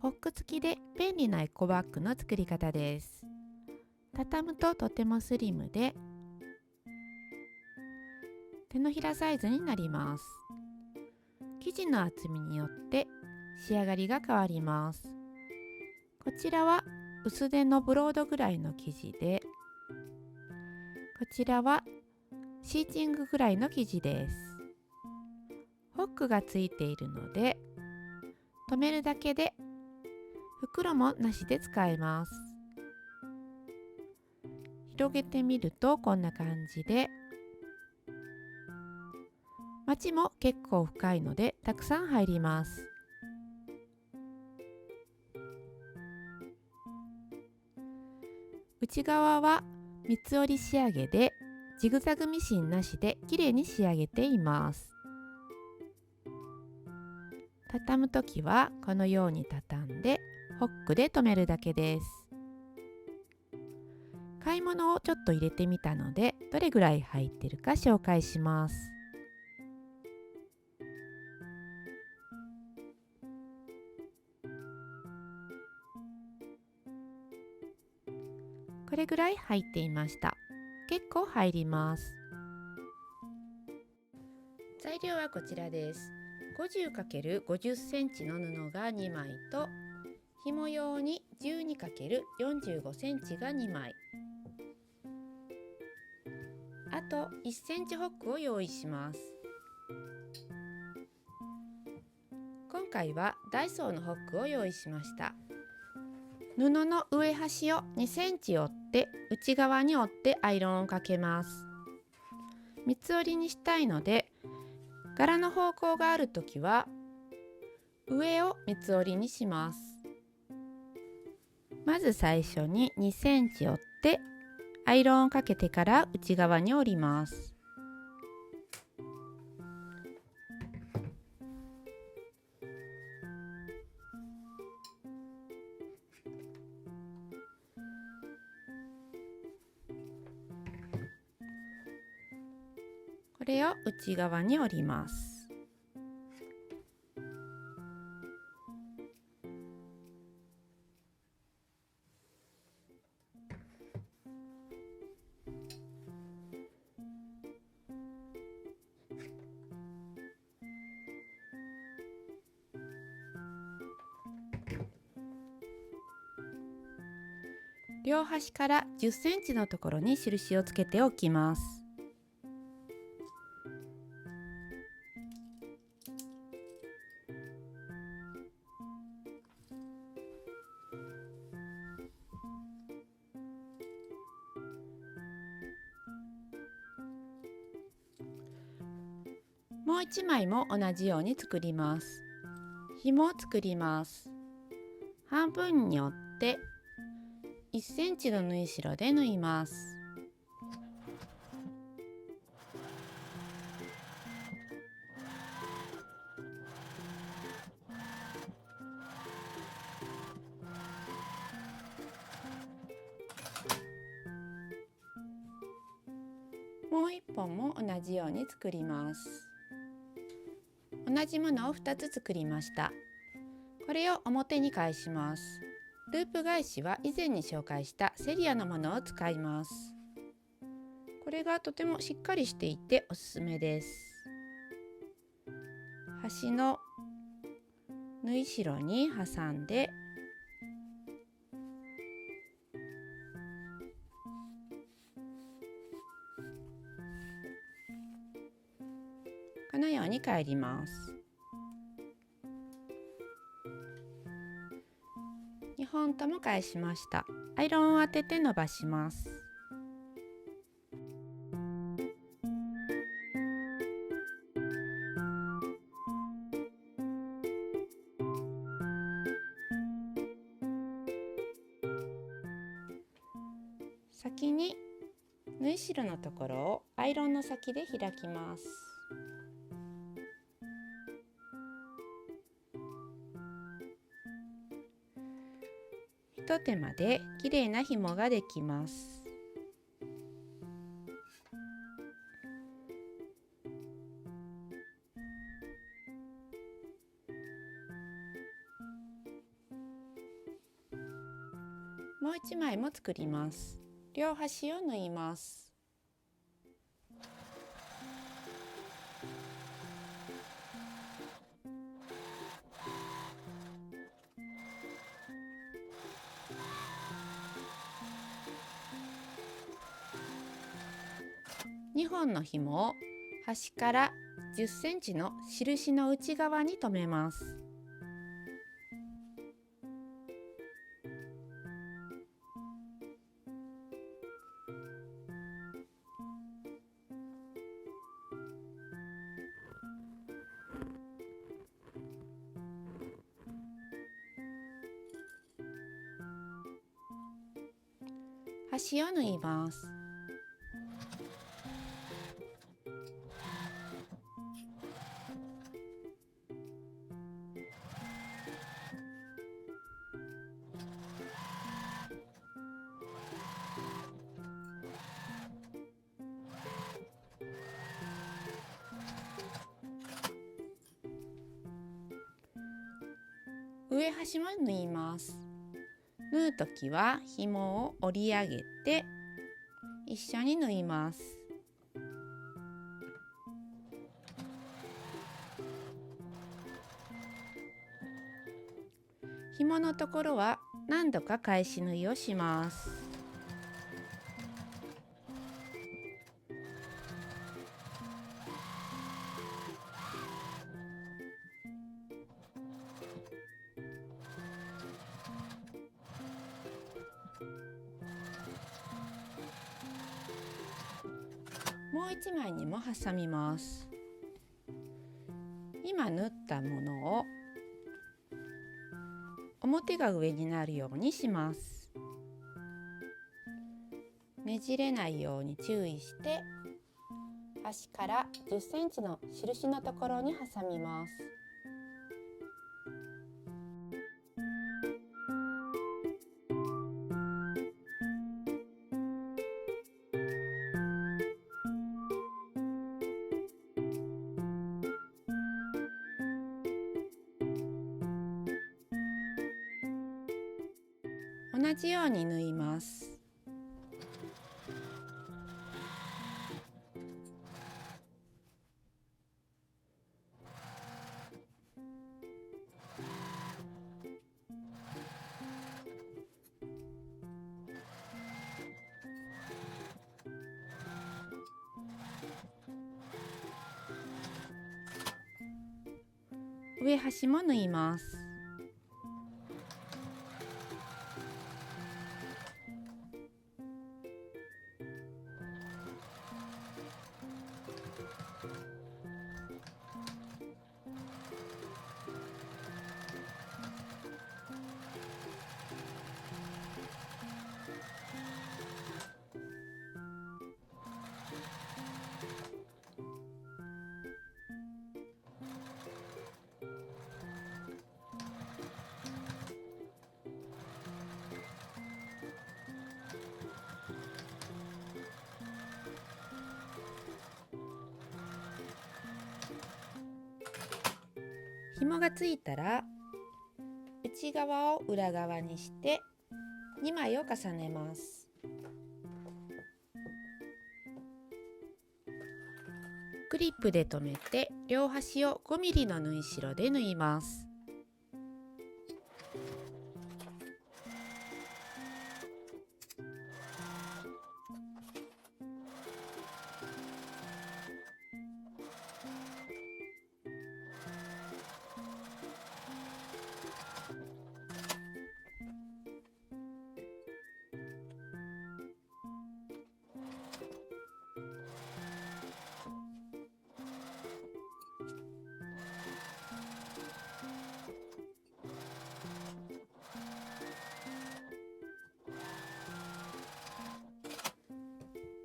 ホック付きで便利なエコバッグの作り方です。畳むととてもスリムで手のひらサイズになります。生地の厚みによって仕上がりが変わります。こちらは薄手のブロードぐらいの生地で、こちらはシーチングぐらいの生地です。ホックがついているので留めるだけで袋もなしで使えます。広げてみるとこんな感じで、まちも結構深いのでたくさん入ります。内側は三つ折り仕上げでジグザグミシンなしで綺麗に仕上げています。畳むときはこのように畳んでホックで留めるだけです。買い物をちょっと入れてみたのでどれぐらい入ってるか紹介します。これぐらい入っていました。結構入ります。材料はこちらです。50×50 センチの布が2枚と紐用に 12×45 センチが2枚、あと1センチホックを用意します。今回はダイソーのホックを用意しました。布の上端を2センチ折って内側に折ってアイロンをかけます。三つ折りにしたいので柄の方向があるときは上を三つ折りにします。まず最初に2センチ折ってアイロンをかけてから内側に折ります。これを内側に折ります。両端から10センチのところに印をつけておきます。もう1枚も同じように作ります。紐を作ります。半分に折って1センチの縫い代で縫います。もう1本も同じように作ります。同じものを2つ作りました。これを表に返します。ループ返しは以前に紹介したセリアのものを使います。これがとてもしっかりしていておすすめです。端の縫い代に挟んでこのように返ります。2本とも返しました。アイロンを当てて伸ばします。先に縫い代のところをアイロンの先で開きます。ひと手間で綺麗な紐ができます。もう1枚も作ります。両端を縫います。2本の紐を端から10センチの印の内側に留めます。端を縫います。上端も縫います。縫うときは紐を折り上げて一緒に縫います。紐のところは何度か返し縫いをします。もう1枚にも挟みます。今縫ったものを表が上になるようにします。ねじれないように注意して端から10センチの印のところに挟みます。同じように縫います。上端も縫います。紐がついたら内側を裏側にして2枚を重ねます。クリップで留めて両端を5ミリの縫い代で縫います。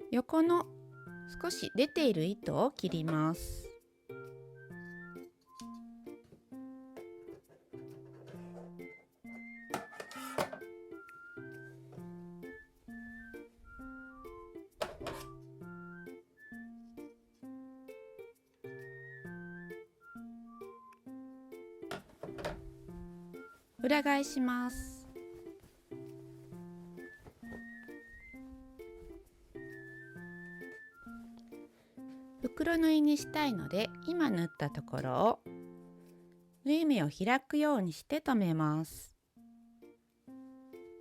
横の少し出ている糸を切ります。裏返します。袋縫いにしたいので、今縫ったところを縫い目を開くようにして留めます。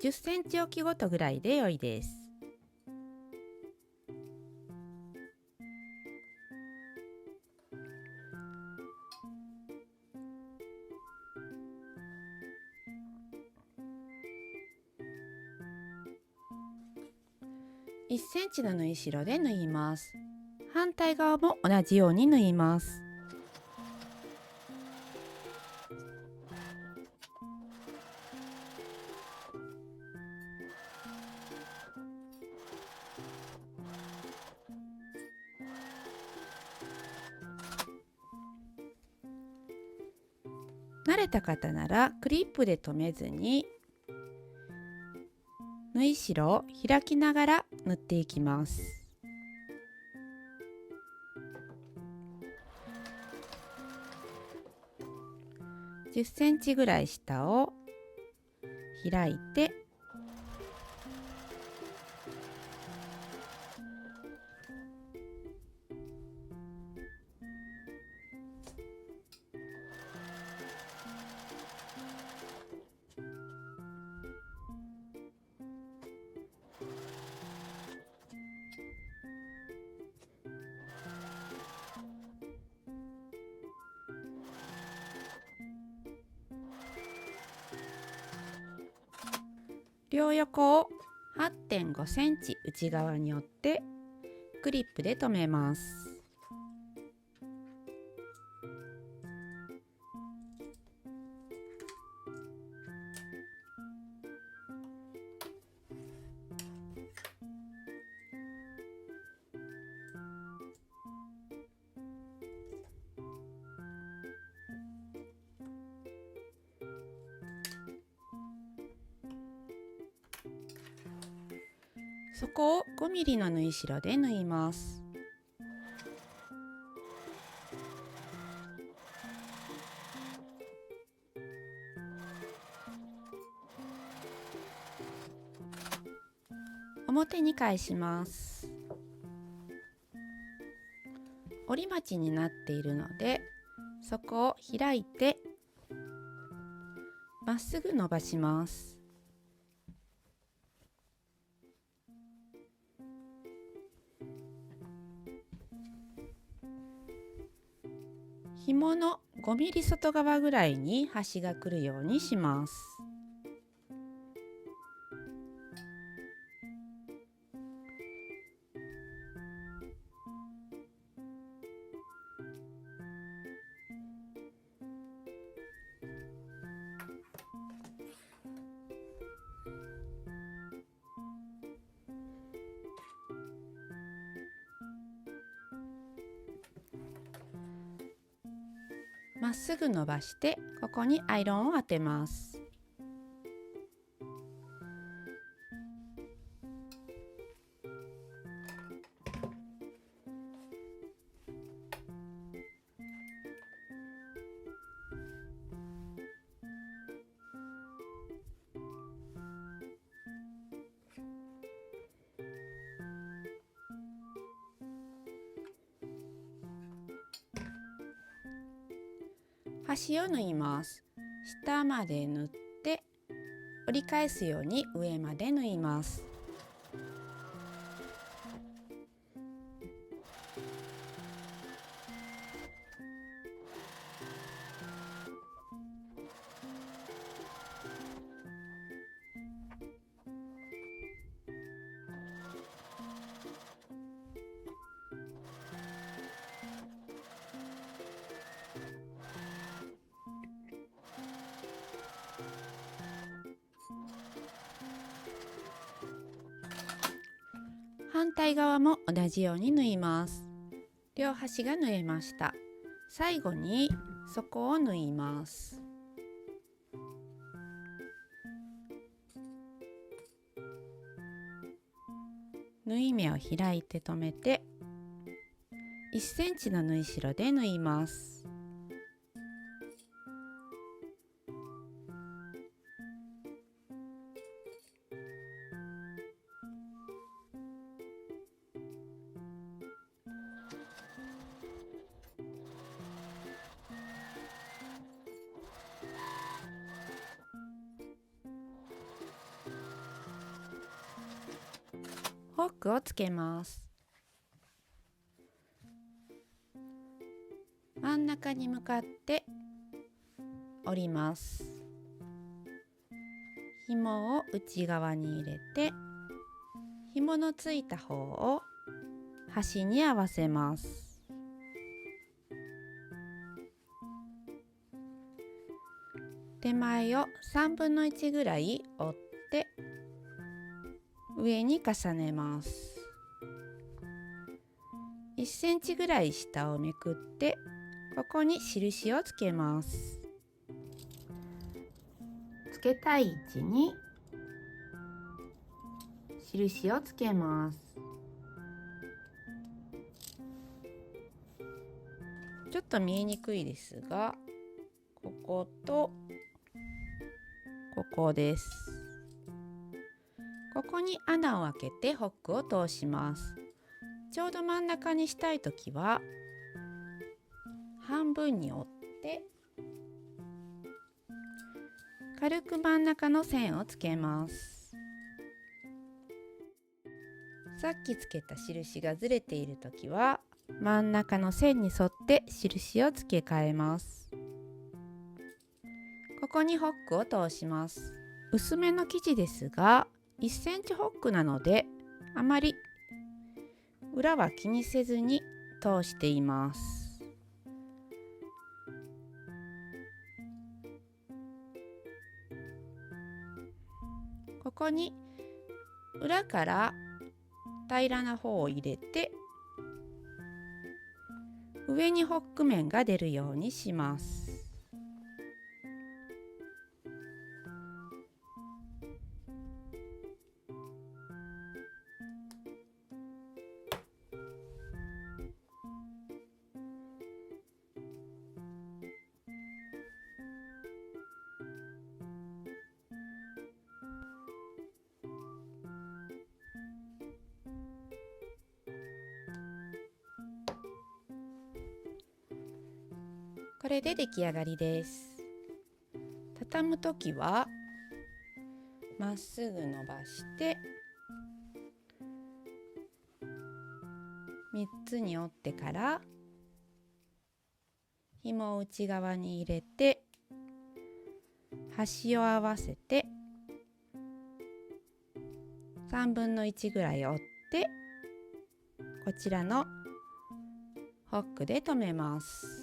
10センチおきごとぐらいで良いです。1センチの縫い代で縫います。反対側も同じように縫います。慣れた方ならクリップで留めずに縫い代を開きながら縫っていきます。10センチぐらい下を開いて両横を 8.5 センチ内側に折ってクリップで留めます。そこを5ミリの縫い代で縫います。表に返します。折り待ちになっているので、そこを開いてまっすぐ伸ばします。紐の5ミリ外側ぐらいに端が来るようにします。まっすぐ伸ばしてここにアイロンを当てます。端を縫います。下まで縫って折り返すように上まで縫います。反対側も同じように縫います。両端が縫えました。最後に底を縫います。縫い目を開いて留めて1センチの縫い代で縫います。ホックをつけます。真ん中に向かって折ります。紐を内側に入れて、紐のついた方を端に合わせます。手前を1/3ぐらい折って上に重ねます。1センチぐらい下をめくってここに印をつけます。つけたい位置に印をつけます。ちょっと見えにくいですが、こことここです。ここに穴を開けてホックを通します。ちょうど真ん中にしたいときは半分に折って軽く真ん中の線をつけます。さっきつけた印がずれているときは真ん中の線に沿って印を付け替えます。ここにホックを通します。薄めの生地ですが1センチホックなのであまり裏は気にせずに通しています。ここに裏から平らな方を入れて上にホック面が出るようにします。これで出来上がりです。畳むときはまっすぐ伸ばして3つに折ってから紐を内側に入れて端を合わせて1/3ぐらい折ってこちらのホックで留めます。